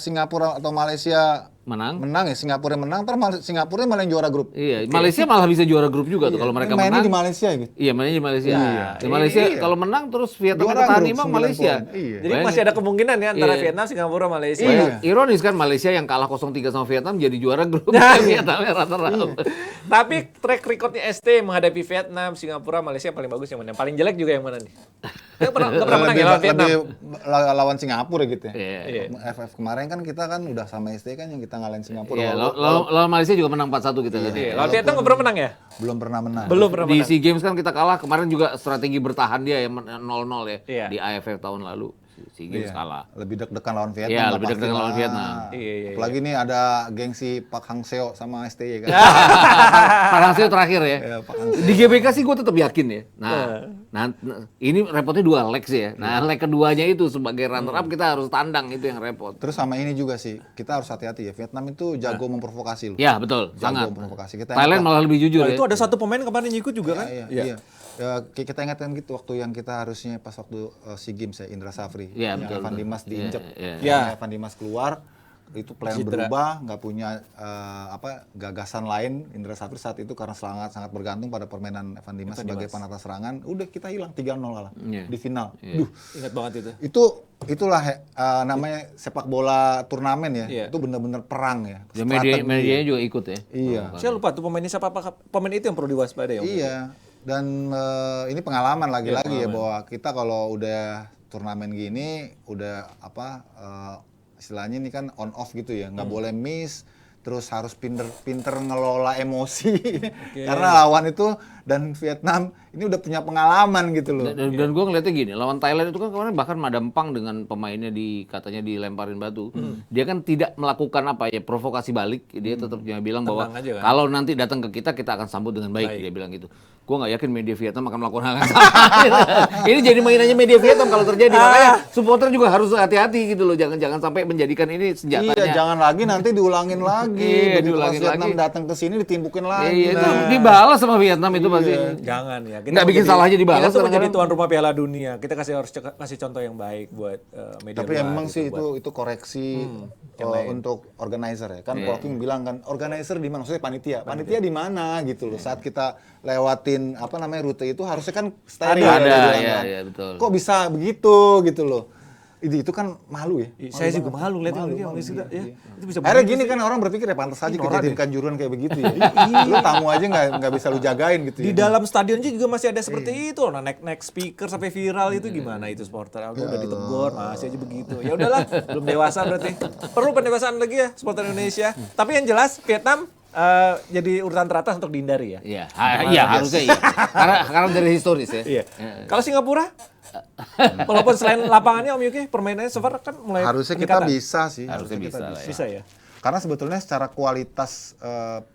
Singapura atau Malaysia menang ya, Singapura yang menang, ntar Singapura malah yang juara grup. Iya, Malaysia malah bisa juara grup juga tuh kalau mereka Mainnya menang. di Malaysia gitu. Iya, mainnya di Malaysia. Iya. Di Malaysia Iya. kalau menang terus Vietnam Juara ketahan grup, imbang 9 Malaysia. poin. Iya. Jadi masih ada kemungkinan ya antara Iya. Vietnam, Singapura, Malaysia. Iya. Ironis kan Malaysia yang kalah 0-3 sama Vietnam jadi juara grup. Nah, Vietnam rata-rata. Tapi track recordnya ST menghadapi Vietnam, Singapura, Malaysia yang paling bagus yang mana? Yang paling jelek juga yang mana nih? Nggak pernah menang ya lawan Vietnam. Lawan Singapura gitu ya. Iya. FF kemarin kan kita kan udah sama ST kan yang kita ngalahin Singapura. Iya, Walaupun lawan Malaysia juga menang 4-1 kita kan. Iya, lawan Vietnam nggak pernah menang ya? belum pernah menang. Belum pernah Di menang. SEA Games kan kita kalah, kemarin juga strategi bertahan dia ya 0-0 ya Iya. di AFF tahun lalu. SEA Games Iya. kalah. Lebih deg-degan lawan Vietnam. Iya, lah lebih deg-degan pastilah. lawan Vietnam. Iya. Apalagi nih ada gengsi Pak Hang Seo sama STY kan. Pak Hasil terakhir ya. Iya, Pak Hang Di GBK sih gue tetap yakin ya. Nah, ini repotnya 2 leg sih ya. Nah, leg keduanya itu sebagai runner up kita harus tandang, itu yang repot. Terus sama ini juga sih, kita harus hati-hati ya. Vietnam itu jago memprovokasi loh. Ya, betul. Jago Sangat. memprovokasi. Kita Thailand malah lebih jujur Nah, ya. itu ada satu pemain kemarin yang ikut juga kan? Iya. Ya, kita ingatkan gitu waktu yang kita harusnya pas waktu SEA Games ya, Indra Safri. Iya, yang betul, Evan betul. Dimas diinjek. Iya. Iya. Evan Dimas keluar, itu plan Cedera. berubah, nggak punya gagasan lain. Indra Safri saat itu karena sangat bergantung pada permainan Evan Dimas sebagai penata serangan, udah kita hilang 3-0 lah Iya. di final. Duh, Ingat banget itu. itulah namanya sepak bola turnamen ya. Iya. Itu benar-benar perang ya. Ya, Strategi. medianya juga ikut ya. Iya. Saya lupa tuh pemainnya siapa, apa pemain itu yang perlu diwaspadai. Om? Iya, dan ini pengalaman lagi-lagi ya bahwa kita kalau udah turnamen gini, udah istilahnya ini kan on off gitu ya, nggak boleh miss, terus harus pinter ngelola emosi, karena lawan itu dan Vietnam ini udah punya pengalaman gitu loh. Dan gue ngeliatnya gini, lawan Thailand itu kan kemarin bahkan Madam Pang dengan pemainnya katanya dilemparin batu, dia kan tidak melakukan provokasi balik, dia tetap dia bilang bahwa Tenang aja kan? kalau nanti datang ke kita akan sambut dengan baik, dia bilang gitu. Gue nggak yakin media Vietnam akan melakukan hal yang sama. Ini jadi mainannya media Vietnam kalau terjadi, makanya supporter juga harus hati-hati gitu loh, jangan sampai menjadikan ini senjatanya. Iya, jangan lagi nanti diulangin lagi. Iya, Begitu diulangin pas Vietnam lagi. datang ke sini ditimpukin lagi. Iya, itu dibalas sama Vietnam itu pasti. Jangan ya. Nggak bikin salahnya dibalas Kita tuh menjadi kadang-kadang. tuan rumah Piala Dunia. Kita harus kasih contoh yang baik buat media Tapi luar emang gitu, sih buat- itu koreksi untuk organizer ya. Kan Iya. Polking bilang kan organizer di mana, maksudnya panitia. Panitia di mana gitu loh. Saat kita lewatin rute itu harusnya kan steril. Ada, dia bilang iya, kan. iya, betul. Kok bisa begitu gitu loh. Itu kan malu ya. Saya juga banget. malu lihat Malu, itu malu, sudah iya. ya. Itu bisa Akhirnya begitu gini sih. kan orang berpikir ya pantas aja Norak kejadian kanjuruan kayak begitu ya. Lu tamu aja nggak bisa lu jagain gitu Di ya. dalam stadion juga masih ada seperti itu. Nah, naik speaker sampai viral itu gimana itu supporter? Aku udah ditegur, masih aja begitu. Ya udahlah, belum dewasa berarti. Perlu pendewasaan lagi ya supporter Indonesia. Tapi yang jelas Vietnam jadi urutan teratas untuk dihindari ya. Iya, iya harusnya iya. Karena dari historis ya. Iya. Kalau Singapura, walaupun selain lapangannya Om Yuki, permainannya so far kan mulai Harusnya kita peningkatan. bisa sih. Harusnya kita bisa lah ya. Bisa ya. Karena sebetulnya secara kualitas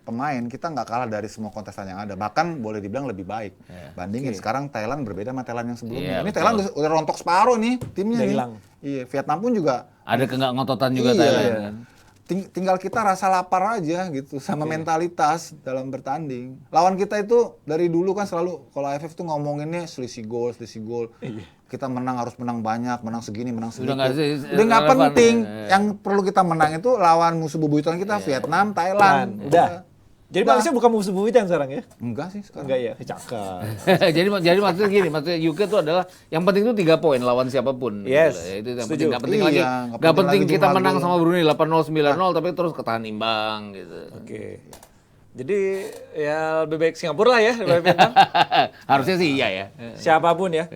pemain kita nggak kalah dari semua kontestan yang ada. Bahkan boleh dibilang lebih baik. Bandingin sekarang Thailand berbeda sama Thailand yang sebelumnya. Iya, Ini betul. Thailand udah rontok separuh nih timnya Udah nih. hilang. Iya, Vietnam pun juga. Ada ngototan juga Iya, Thailand iya. kan. Tinggal kita rasa lapar aja gitu sama mentalitas dalam bertanding. Lawan kita itu dari dulu kan selalu kalau AFF tuh ngomonginnya selisih gol. Kita menang harus menang banyak, menang segini, menang Udah segitu. nggak sih, Udah nggak relevan, penting. ya. Yang perlu kita menang itu lawan musuh bebuyutan kita Vietnam, Thailand. Udah. Jadi Malaysia bukan musuh bebuyutan sekarang ya? Enggak sih sekarang. Enggak ya? Cakep. jadi maksudnya gini, maksudnya UK itu adalah yang penting itu 3 poin lawan siapapun. Yes, Itu yang setuju. penting. Nggak penting Iya, lagi. nggak Nggak penting penting lagi kita jumlah menang gol. sama Brunei 8-0, 9-0 tapi terus ketahan imbang gitu. Oke. Jadi ya lebih baik Singapura lah ya daripada Vietnam. Harusnya sih iya ya. Siapapun ya.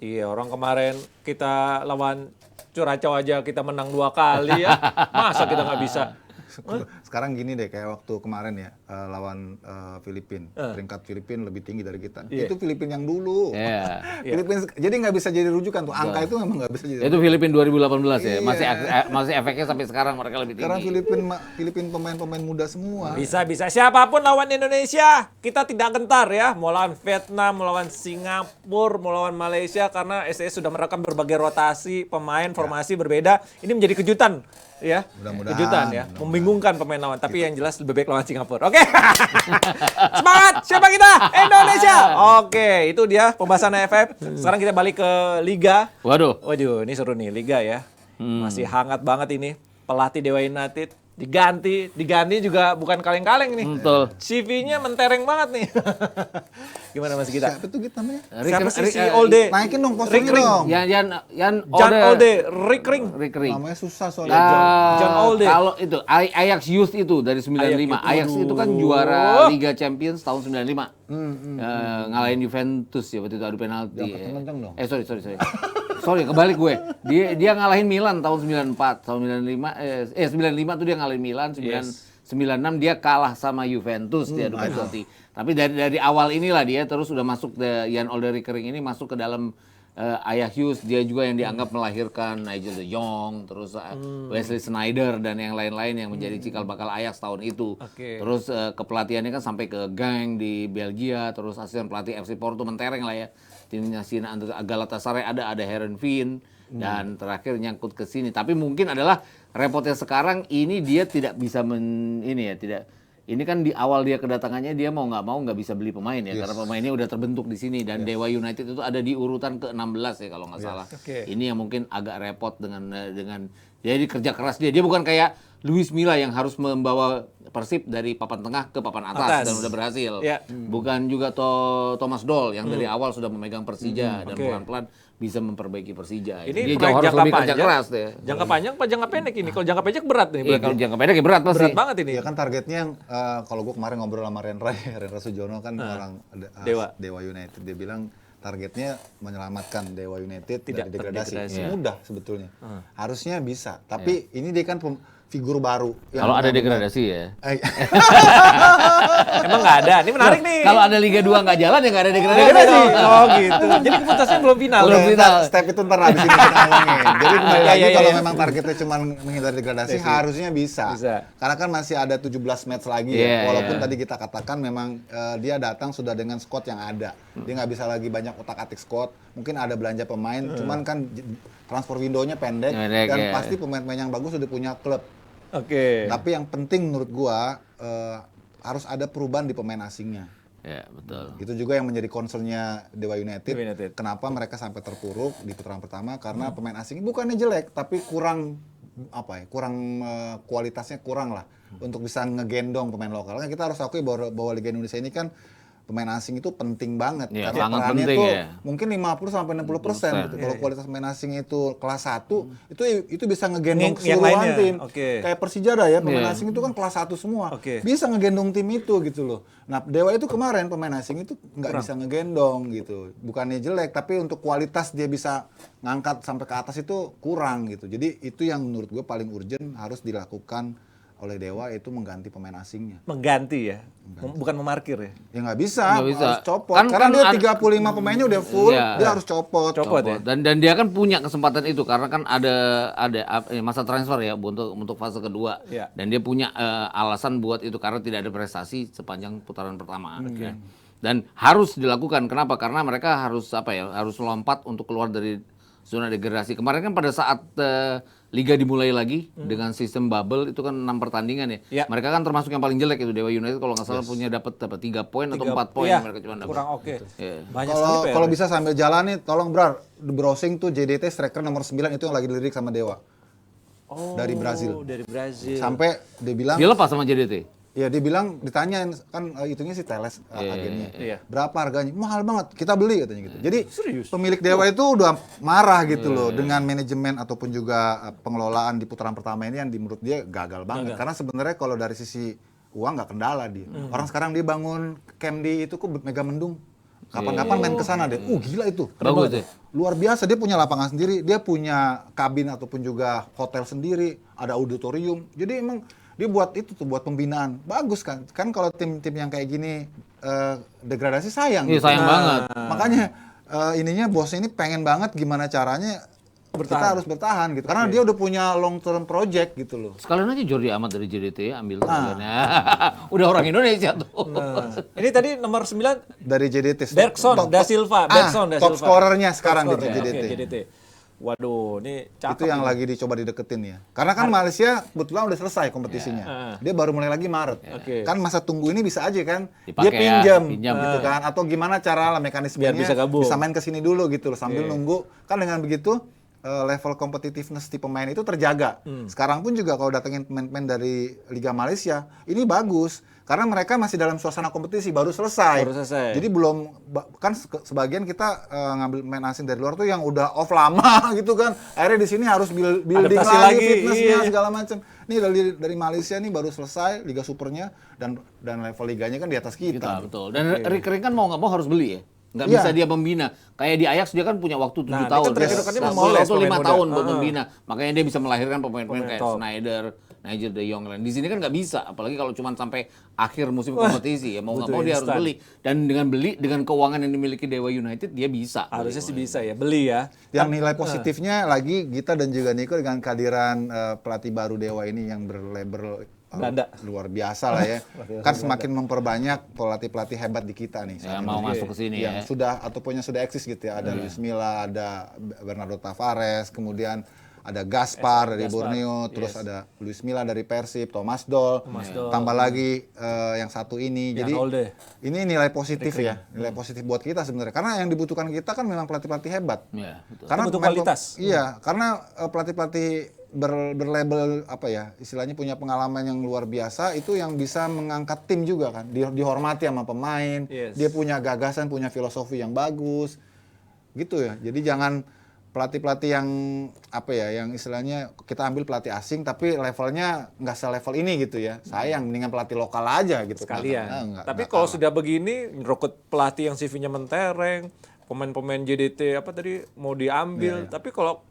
Iya, orang kemarin kita lawan Curacao aja kita menang 2 kali ya. Masa kita nggak bisa? Sekarang gini deh kayak waktu kemarin ya lawan Filipina. Peringkat Filipina lebih tinggi dari kita. Iya. Itu Filipina yang dulu. Iya. Filipina jadi nggak bisa jadi rujukan tuh. Angka itu memang nggak bisa jadi. Itu Filipina 2018 ya. Iya. Masih efeknya sampai sekarang mereka lebih Karena tinggi. Filipina pemain-pemain muda semua. Bisa. Siapapun lawan Indonesia, kita tidak gentar ya. Mau lawan Vietnam, mau lawan Singapura, mau lawan Malaysia. Karena STS sudah merekam berbagai rotasi pemain, formasi berbeda. Ini menjadi kejutan ya. Mudah-mudahan, Kejutan ya. mudah-mudahan. Membingungkan pemain lawan. Tapi yang jelas lebih baik lawan Singapura. Oke. Semangat! Siapa kita? Indonesia! Oke, itu dia pembahasan AFF. Sekarang kita balik ke Liga. Waduh. Waduh, ini seru nih Liga ya. Masih hangat banget ini. Pelatih Dewa United Diganti juga bukan kaleng-kaleng nih. Betul. CV-nya mentereng banget nih. Gimana Mas Gita? Siapa tuh gitu namanya? Siapa sih si Olde? Naikin dong posternya Rick Ring. dong. Yan Jan Olde, Rick Ring. Namanya susah soalnya. John Olde. Kalau itu Ajax Youth itu dari 95. Ajax itu kan juara Liga Champions tahun 95. Ngalahin Juventus ya waktu itu adu penalti. kenceng dong. Sorry. Sorry, kebalik gue. Dia ngalahin Milan tahun 94. Tahun 95 95 tuh dia ngalahin Milan, 96 dia kalah sama Juventus dia adu penalti. Tapi dari awal inilah dia terus udah masuk Jan Olde Rickering ini masuk ke dalam Ajax Youth, dia juga yang dianggap melahirkan Nigel de Jong, terus Wesley Sneijder dan yang lain-lain yang menjadi cikal bakal Ajax tahun itu. Terus kepelatihannya kan sampai ke Genk di Belgia, terus asisten pelatih FC Porto mentereng lah ya. Timnya Galatasaray ada Heerenveen dan terakhir nyangkut ke sini. Tapi mungkin adalah repotnya sekarang ini dia tidak bisa ini kan di awal dia kedatangannya dia mau nggak bisa beli pemain ya karena pemainnya udah terbentuk di sini dan Dewa United itu ada di urutan ke-16 ya kalau nggak salah. Ini yang mungkin agak repot dengan jadi kerja keras dia bukan kayak Luis Milla yang harus membawa Persib dari papan tengah ke papan atas. Dan udah berhasil. Bukan juga Thomas Doll yang dari awal sudah memegang Persija dan pelan-pelan bisa memperbaiki Persija. Ini dia jauh harus lebih kerja keras deh. Jangka panjang apa jangka pendek ini? Kalau jangka pendek berat nih. Kalau jangka pendek ya berat pasti. Berat banget ini. Ya kan targetnya yang kalau gue kemarin ngobrol sama Rendra Sujono kan orang Dewa United, dia bilang targetnya menyelamatkan Dewa United dari degradasi. Mudah sebetulnya. Harusnya bisa. Tapi ini dia kan figur baru. Kalau ada degradasi ya. Emang nggak ada. Ini menarik nih. Kalau ada Liga 2 nggak jalan ya nggak ada degradasi. Oh gitu. Jadi keputusannya belum final. Belum final. Step itu ntar habis ini kita ngomongin. Jadi kembali lagi kalau memang targetnya cuma menghindari degradasi harusnya bisa. Karena kan masih ada 17 match lagi ya. Walaupun tadi kita katakan memang dia datang sudah dengan squad yang ada. Dia nggak bisa lagi banyak otak-atik squad. Mungkin ada belanja pemain, cuman kan transfer window-nya pendek dan pasti pemain-pemain yang bagus sudah punya klub. Tapi yang penting menurut gua harus ada perubahan di pemain asingnya. Ya, betul. Itu juga yang menjadi concern-nya Dewa United. Kenapa mereka sampai terpuruk di putaran pertama? Karena pemain asing bukannya jelek, tapi kurang kualitasnya kurang lah untuk bisa ngegendong pemain lokal. Kan kita harus akui bahwa Liga Indonesia ini kan pemain asing itu penting banget karena perannya tuh mungkin 50-60% gitu. Kalau kualitas pemain asing itu kelas 1 itu bisa ngegendong keseluruhan tim. Kayak Persija ya, pemain asing itu kan kelas 1 semua. Bisa ngegendong tim itu gitu loh. Nah, Dewa itu kemarin pemain asing itu nggak bisa ngegendong gitu. Bukannya jelek, tapi untuk kualitas dia bisa ngangkat sampai ke atas itu kurang gitu. Jadi itu yang menurut gue paling urgent harus dilakukan oleh Dewa, itu mengganti pemain asingnya. Mengganti ya? Bukan memarkir ya? Ya nggak bisa, harus copot. Karena dia 35 pemainnya udah full, dia harus copot ya? Dan dia kan punya kesempatan itu karena kan ada masa transfer ya untuk fase kedua. Dan dia punya alasan buat itu karena tidak ada prestasi sepanjang putaran pertama. Dan harus dilakukan. Kenapa? Karena mereka harus harus lompat untuk keluar dari zona degradasi. Kemarin kan pada saat Liga dimulai lagi dengan sistem bubble itu kan 6 pertandingan ya. Mereka kan termasuk yang paling jelek itu Dewa United kalau nggak salah punya dapat 3 poin atau 4 poin mereka cuma dapat. Kurang Kalau bisa sambil jalan nih tolong browsing tuh JDT striker nomor 9 itu yang lagi dilirik sama Dewa. Dari Brazil. Sampai dia bilang dia lepas sama JDT. Ya dia bilang ditanyain kan itunya si Teles agennya. Berapa harganya? Mahal banget. Kita beli katanya gitu. Jadi pemilik Dewa itu udah marah gitu loh dengan manajemen ataupun juga pengelolaan di putaran pertama ini yang menurut dia gagal banget. Karena sebenarnya kalau dari sisi uang nggak kendala dia. Orang sekarang dia bangun camp di itu kok Megamendung. Kapan-kapan main ke sana deh. Gila itu. Bagus ya. Luar biasa, dia punya lapangan sendiri, dia punya kabin ataupun juga hotel sendiri, ada auditorium. Jadi emang dia buat itu tuh buat pembinaan. Bagus kan? Kan kalau tim-tim yang kayak gini degradasi sayang. Iya, sayang banget. Makanya ininya bosnya ini pengen banget gimana caranya kita harus bertahan gitu. Karena dia udah punya long term project gitu loh. Sekalian aja Jordi Amat dari JDT ambil udah orang Indonesia tuh. Ini tadi nomor 9 dari JDT. Bergson da Silva. Top scorernya sekarang di JDT. Waduh, ini cakep. Itu yang lagi dicoba dideketin ya. Karena kan Malaysia kebetulan udah selesai kompetisinya. Dia baru mulai lagi Maret. Kan masa tunggu ini bisa aja kan. Dia pinjam gitu kan. Atau gimana cara mekanismenya biar bisa gabung. Bisa main ke sini dulu gitu loh sambil nunggu. Kan dengan begitu level competitiveness di pemain itu terjaga. Sekarang pun juga kalau datengin pemain-pemain dari Liga Malaysia, ini bagus. Karena mereka masih dalam suasana kompetisi, baru selesai. Jadi belum, kan sebagian kita ngambil pemain asing dari luar tuh yang udah off lama gitu kan. Akhirnya di sini harus building Adaptasi lagi fitnessnya segala macam. Ini dari Malaysia nih baru selesai Liga Supernya dan level liganya kan di atas kita. Betul. Dan Rick Ring kan mau nggak mau harus beli ya. Nggak Iya. bisa dia membina. Kayak di Ajax dia kan punya waktu 7 Nah, tahun. dia kan terakhir-terakhir memoles Waktu 5 pemain muda. tahun buat membina. Makanya dia bisa melahirkan pemain-pemain kayak top. Sneijder, Nigel de Jong. Di sini kan nggak bisa. Apalagi kalau cuma sampai akhir musim kompetisi. Ya mau nggak butuh mau dia harus instan. beli. Dan dengan keuangan yang dimiliki Dewa United, dia bisa. Harusnya sih bisa ya, beli ya. Yang nilai positifnya lagi Gita dan juga Niko dengan kehadiran pelatih baru Dewa ini yang berlabel Belanda. luar biasa lah ya. Kan semakin memperbanyak pelatih-pelatih hebat di kita nih. Ya, saat mau ini. masuk ke sini Yang ya. sudah ataupun yang sudah eksis gitu ya. Ada Luis Milla, ada Bernardo Tavares, kemudian ada Gaspar dari Borneo, terus ada Luis Milla dari Persib, Thomas Doll, tambah lagi yang satu ini. Yang Jadi Olde. ini nilai positif ya, nilai positif buat kita sebenarnya. Karena yang dibutuhkan kita kan memang pelatih-pelatih hebat. Ya, betul. Karena butuh pemain- kualitas. Iya, karena pelatih-pelatih berlabel apa ya, istilahnya punya pengalaman yang luar biasa itu yang bisa mengangkat tim juga kan, dihormati sama pemain, Yes. dia punya gagasan, punya filosofi yang bagus, gitu ya. Jadi jangan pelatih-pelatih yang apa ya, yang istilahnya kita ambil pelatih asing tapi levelnya nggak selevel ini gitu ya. Sayang, mendingan pelatih lokal aja gitu. Sekalian. Nggak Tapi kalah. kalau sudah begini, rekrut pelatih yang CV-nya mentereng, pemain-pemain JDT apa tadi mau diambil. Tapi kalau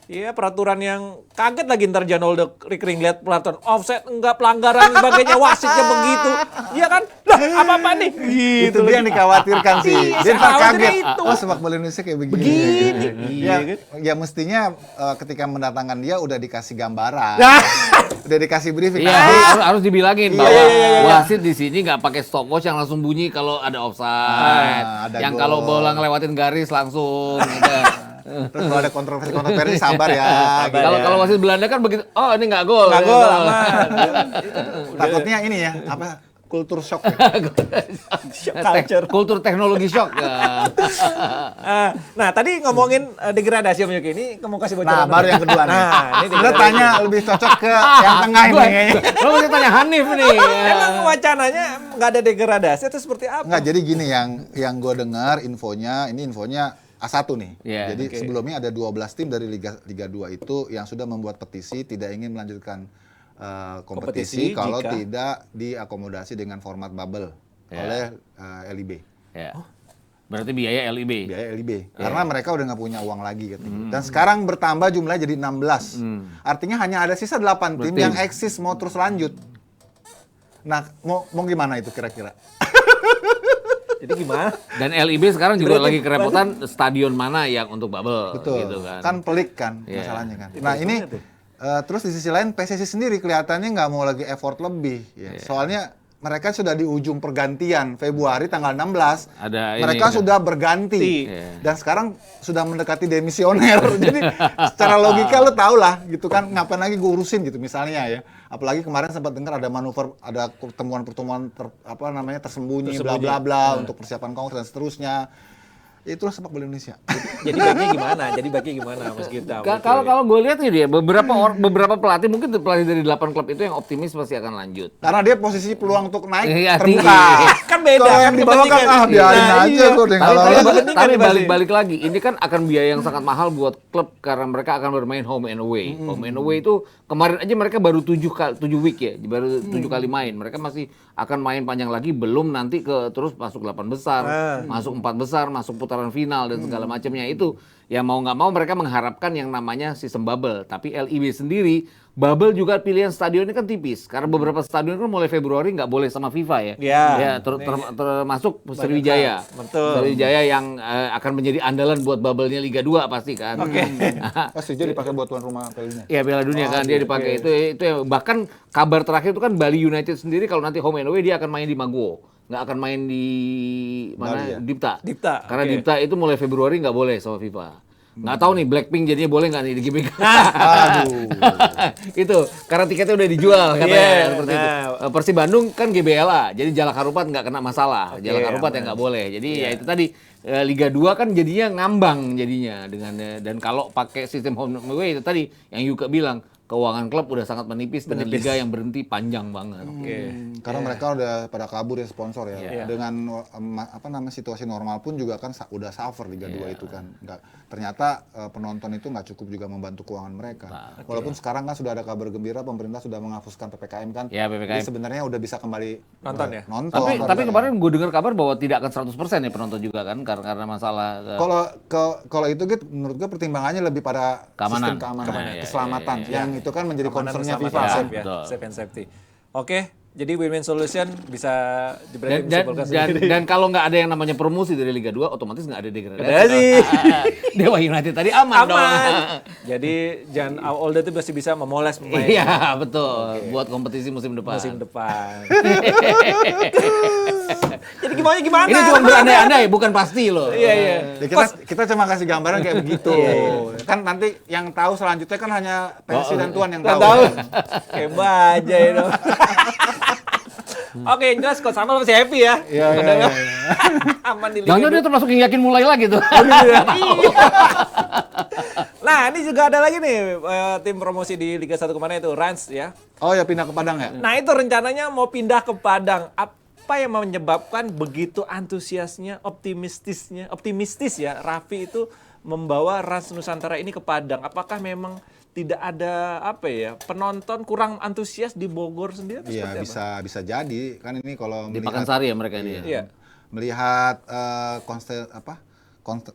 peraturan yang kaget lagi ntar Janol Rick Ring lihat peraturan offset enggak pelanggaran sebagainya wasitnya begitu. Iya kan? Lah, apa-apa nih? Itu dia yang dikhawatirkan sih. Iya, Dia ntar khawatirnya kaget. itu. Oh, sepak bola Indonesia kayak begini. Iya kan? Ya mestinya ketika mendatangkan dia udah dikasih gambaran. Nah. Udah dikasih briefing. Iya, harus dibilangin bahwa wasit di sini nggak pakai stopwatch yang langsung bunyi kalau ada offside, ada yang gol. kalau bola ngelewatin garis langsung. Gitu. Terus kalau ada kontroversi sabar ya. gitu. Kalau wasit Belanda kan begitu, oh ini nggak gol. Nggak gitu. gol, aman. Takutnya ini ya, apa? Kultur shock. Ya. Culture. Kultur teknologi shock. Nah, tadi ngomongin degradasi Om Yogi, ini kamu kasih bocoran. Nah, baru yang kedua nih. Nah, ini Kita degradasi. tanya lebih cocok ke yang tengah ini kayaknya. Lo mesti tanya Hanif nih. Emang wacananya nggak ada degradasi atau seperti apa? Enggak, jadi gini yang gue dengar infonya, ini infonya A1 nih. Iya, Jadi oke. sebelumnya ada 12 tim dari Liga 2 itu yang sudah membuat petisi tidak ingin melanjutkan Kompetisi kompetisi kalau jika- tidak diakomodasi dengan format bubble Ya. oleh LIB. Ya. Berarti biaya LIB. Biaya LIB. Karena mereka udah nggak punya uang lagi katanya. Dan sekarang bertambah jumlahnya jadi 16. Artinya hanya ada sisa 8 tim yang eksis mau terus lanjut. Nah, mau gimana itu kira-kira? Jadi gimana? Dan LIB sekarang juga lagi kerepotan stadion mana yang untuk bubble. Betul. Gitu kan. Kan pelik kan Iya. masalahnya kan. Nah, ini terus di sisi lain PSSI sendiri kelihatannya nggak mau lagi effort lebih ya. Soalnya mereka sudah di ujung pergantian Februari tanggal 16. Ada Mereka ini, sudah berganti. Iya. Dan sekarang sudah mendekati demisioner. Jadi secara logika lo tau lah gitu kan, ngapain lagi gue urusin gitu misalnya ya. Apalagi kemarin sempat dengar ada manuver, ada pertemuan-pertemuan tersembunyi bla bla bla untuk persiapan kongres dan seterusnya. Itulah sepak bola Indonesia. Jadi baiknya gimana Mas Gita? Kalau gue lihat nih dia beberapa pelatih, mungkin pelatih dari 8 klub itu yang optimis pasti akan lanjut. Karena dia posisi peluang untuk naik Iya, terbuka. tinggi. Kan beda, Kalau kan yang di bawah kan kepentingan. biarin Nah, aja iya. gue deh Tapi, kalau kepentingan nih pasti. balik lagi, ini kan akan biaya yang sangat mahal buat klub karena mereka akan bermain home and away. Home and away itu kemarin aja mereka baru 7 week ya, baru 7 kali main. Mereka masih akan main panjang lagi, belum nanti terus masuk 8 besar, masuk 4 besar, masuk putaran final dan segala macamnya itu. Ya mau nggak mau mereka mengharapkan yang namanya sistem bubble. Tapi LIB sendiri, bubble juga pilihan stadion ini kan tipis. Karena beberapa stadion kan mulai Februari nggak boleh sama FIFA ya. Ya. Ya, termasuk Sriwijaya. Betul. Sriwijaya yang akan menjadi andalan buat bubble-nya Liga 2 pasti kan. Oke. pasti jadi dipakai buat tuan rumah Piala Ya Piala Dunia kan dia dipakai itu ya. Bahkan kabar terakhir itu kan Bali United sendiri kalau nanti home and away dia akan main di Maguwo, nggak akan main di mana Bali ya? Dipta. Dipta, Karena oke. Dipta itu mulai Februari nggak boleh sama FIFA. Nggak tahu nih Blackpink jadinya boleh nggak nih di GBK? Aduh. Itu karena tiketnya udah dijual katanya Iya, seperti itu. nah. Persib Bandung kan GBLA, jadi Jalak Harupat nggak kena masalah. Oke, Jalak Harupat yang nggak boleh. Jadi ya itu tadi Liga 2 kan jadinya ngambang jadinya dengan dan kalau pakai sistem home away itu tadi yang Yuka bilang keuangan klub udah sangat menipis dengan liga yang berhenti panjang banget. Oke. Karena mereka udah pada kabur ya sponsor ya. Iya. Dengan apa namanya situasi normal pun juga kan udah suffer Liga 2 itu kan. Ternyata penonton itu nggak cukup juga membantu keuangan mereka. Walaupun sekarang kan sudah ada kabar gembira pemerintah sudah menghapuskan PPKM kan. Ya, PPKM. Jadi sebenarnya udah bisa kembali Nonton ya? Nonton. Tapi kemarin gue dengar kabar bahwa tidak akan 100% ya penonton juga kan karena masalah Kalau itu gitu menurut gue pertimbangannya lebih pada Keamanan. sistem keamanan, Keamanan, keselamatan. Yang itu kan menjadi Keamanan concernnya bersama FIFA. dan kan. safe ya, Betul. safe and safety. Oke, jadi win-win solution bisa dan, dan kalau nggak ada yang namanya promosi dari Liga 2 otomatis nggak ada degradasi. Degradasi. Dewa United tadi aman, dong. Jadi jangan Olda itu masih bisa memoles pemain Iya, betul. Buat kompetisi musim depan. musim depan. Jadi gimana? Ini cuma berandai-andai, bukan pasti loh. Iya, iya. Ya, kita cuma kasih gambaran kayak begitu. Kan nanti yang tahu selanjutnya kan hanya Persi dan Tuan yang tahu. Tahu. Kayak baja itu. Oke, yang jelas Coach Samuel masih happy ya. Iya, iya, Kadang- iya. Aman di Liga Jangan dia termasuk yang yakin mulai lagi tuh. Nah, ini juga ada lagi nih tim promosi di Liga 1 kemarin itu Rans ya. Oh ya pindah ke Padang ya? Nah, itu rencananya mau pindah ke Padang. Apa yang menyebabkan begitu antusiasnya, optimistis ya Raffi itu membawa Rans Nusantara ini ke Padang? Apakah memang tidak ada penonton kurang antusias di Bogor sendiri? atau Iya seperti apa? bisa jadi kan ini kalau Di melihat Pakansari ya mereka ini. Iya. melihat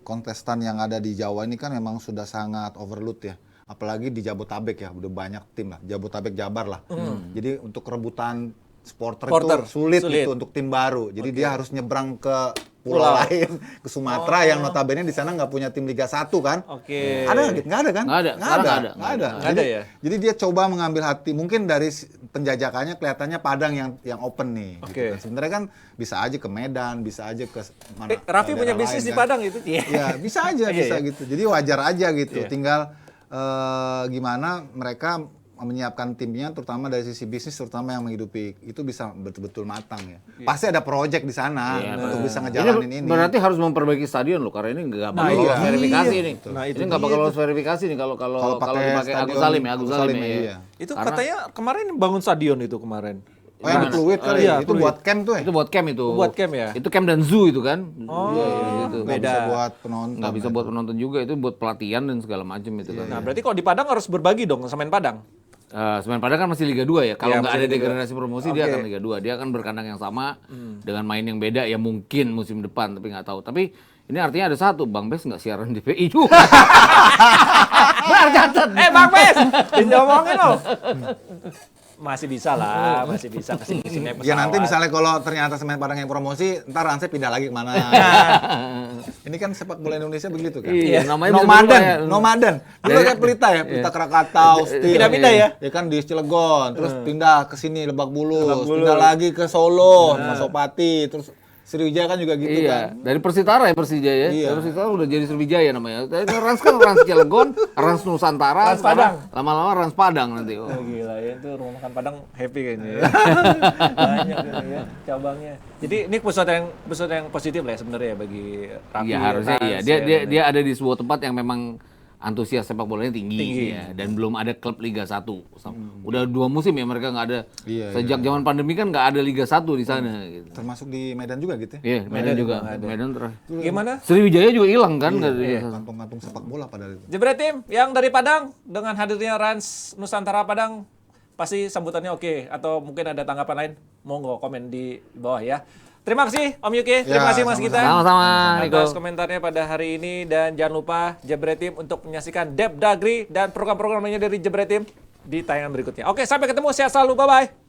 kontestan yang ada di Jawa ini kan memang sudah sangat overload ya. Apalagi di Jabotabek ya, udah banyak tim lah. Jabotabek Jabar lah. Jadi untuk rebutan supporter itu sulit gitu untuk tim baru. Jadi dia harus nyebrang ke pulau lain, ke Sumatera yang notabene di sana nggak punya tim Liga 1 kan. Oke. Ada nggak gitu? Nggak ada kan? Nggak ada. Sekarang nggak ada. Nggak ada. Nggak ada ya? Jadi dia coba mengambil hati. Mungkin dari penjajakannya kelihatannya Padang yang open nih. Oke. Gitu kan. Sebenarnya kan bisa aja ke Medan, bisa aja ke mana. Raffi punya daerah bisnis lain di kan. Padang itu. Iya. Ya bisa aja, Iya, bisa iya. gitu. Jadi wajar aja gitu. Iya. Tinggal gimana mereka menyiapkan timnya, terutama dari sisi bisnis, terutama yang menghidupi itu bisa betul-betul matang ya. Pasti ada project di sana untuk bisa ngejalanin ini. Berarti harus memperbaiki stadion loh karena ini nggak bakal iya. lolos verifikasi Iya. nih. Nah, itu ini nggak bakal dia lolos verifikasi nih kalau pakai dipakai Agus stadion Salim ya, Agus Agus Salim Salim, ya. iya. Itu katanya kemarin bangun stadion itu kemarin. Oh yang di Pluit kali Iya, ya? Itu Pluit. buat camp tuh ya? Itu buat camp itu. Buat camp ya? Itu camp dan zoo itu kan. Oh, gitu. Nggak beda. bisa buat penonton. Nggak bisa buat penonton juga, itu buat pelatihan dan segala macam itu kan. Nah, berarti kalau di Padang harus berbagi dong sama Padang. Semen Padang kan masih Liga 2 ya. Kalau Iya, nggak masih ada Liga 2. degradasi promosi dia Oke. akan Liga 2. Dia akan berkandang yang sama dengan main yang beda ya mungkin musim depan tapi nggak tahu. Tapi ini artinya ada satu, Bang Bes nggak siaran DPI juga. Benar catat. Bang Bes, diomongin loh. Masih bisa lah, masih bisa kasih naik pesawat. Ya nanti misalnya kalau ternyata Semen Padang yang promosi, ntar Ransnya pindah lagi kemana. Ini kan sepak bola Indonesia begitu kan. Iya, namanya bisa berubah ya. Nomaden. Dulu kayak Pelita ya, Pelita Krakatau, Steel. Pindah-pindah ya? Ya kan di Cilegon, terus pindah ke sini Lebak Bulus, pindah lagi ke Solo, Masopati, terus Sriwijaya kan juga gitu Iya, kan. dari Persitara ya Persija ya. Iya. Dari Persitara udah jadi Sriwijaya namanya. Rans kan Rans Cilegon, Rans Nusantara, Rans Padang. Lama-lama Rans Padang nanti. Oh. Gila ya, itu rumah makan Padang happy kayaknya ya. Banyak gitu ya cabangnya. Jadi ini sesuatu yang positif lah ya sebenarnya ya bagi Raffi. Iya harusnya Rans, iya. ya, Dia ada di sebuah tempat yang memang antusias sepak bolanya tinggi. Tinggi. Ya. Dan belum ada klub Liga 1. Udah 2 musim ya mereka nggak ada. Iya, Sejak zaman pandemi kan nggak ada Liga 1 di sana. Gitu. Termasuk di Medan juga gitu ya. Iya, Medan juga. Medan terakhir. Gimana? Sriwijaya juga hilang kan. Kantung-kantung sepak bola pada itu. Jebret tim yang dari Padang dengan hadirnya Rans Nusantara Padang pasti sambutannya oke atau mungkin ada tanggapan lain? Monggo komen di bawah ya. Terima kasih Om Yuki, terima kasih Mas Gita. Sama-sama, Niko. Atas komentarnya pada hari ini dan jangan lupa Jebret Tim untuk menyaksikan Dep Dagri dan program-program lainnya dari Jebret Tim di tayangan berikutnya. Oke, sampai ketemu, sehat selalu, bye-bye.